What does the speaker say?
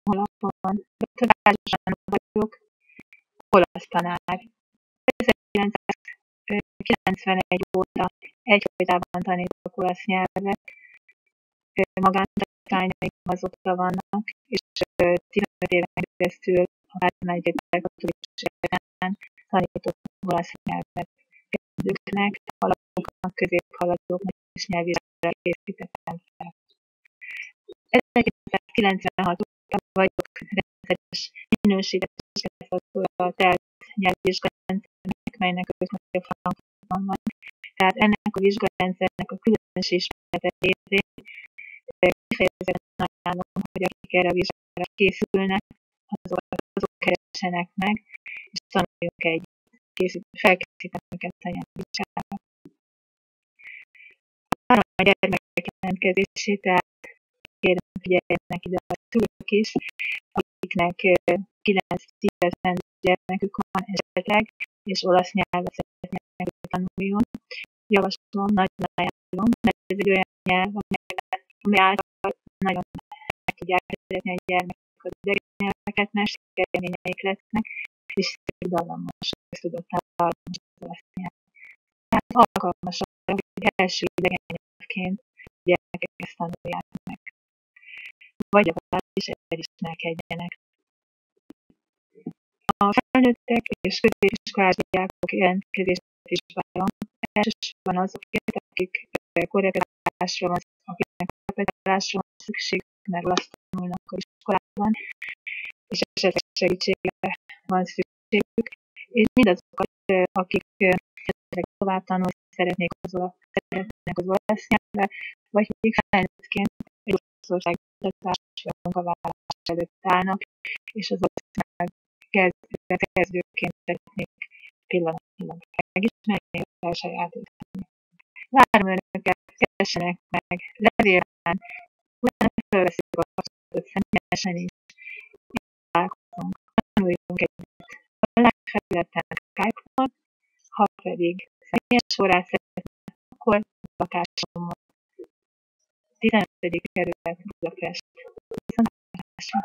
honlapon. Dr. Vázsos Anna vagyok, olasz tanár. 1991 óta egyfolytában tanítok olasz nyelvet, magántanítmányaim azóta vannak, és 15 éven keresztül a Városnál Egyetem Katolikus Egyetemen tanítok olasz nyelvet kezdőknek, alapoknak, középhaladóknak és nyelvvizsgára készítettem fel. 1996 óta vagyok rendszeres minősített vizsgálatora a TELT nyelvvizsgarendszernek, melynek központja Frankfurtban van. Tehát ennek a vizsgarendszernek a különös ismerete révén kifejezetten ajánlom, hogy akik erre a vizsgára készülnek, azok keressenek meg, és tanuljunk együtt, felkészítem őket a nyelvvizsgára. Várom a gyermekek jelentkezését, tehát kérem, figyeljenek ide a szülők is, akiknek 9-10 gyermekük van esetleg, és olasz nyelvet szeretnének tanuljon. Javaslom, nagyon ajánlom, mert ez egy olyan nyelv, ami által nagyon meg tudják szeretni a gyermekek az idegen nyelveket, mert sikerélményeik lesznek, és szérdalmas, köztudatállalmas az olasz nyelv. Tehát alkalmas arra, hogy első idegen nyelvként a gyermekek ezt tanulják meg. Vagy legalábbis elismerkedjenek. A felnőttek és középiskolás diákok jelentkezését is várom. Elsősorban azokért, akiknek korrepetálásra van szükségük, mert olasz tanulnak az iskolában, és esetleg segítségre van szükségük, és mindazokat, akik esetleg tovább tanulni szeretnének az olasz nyelvvel, vagy akik felnőttként egy osztályos oktatás vagy munkavállalás előtt állnak, és az olasz nyelv kezdőként szeretnék pillanatnyilag megismerni, és elsajátítani. Várom önöket, keressenek meg levélben, utána felveszik a kapcsolatot személyesen is, és találkozunk, tanuljunk együtt. A legfelületen Skype-on, ha pedig személyes órát szeretnék, akkor lakásomon. 15. kerület Budapest. Viszontlátásra!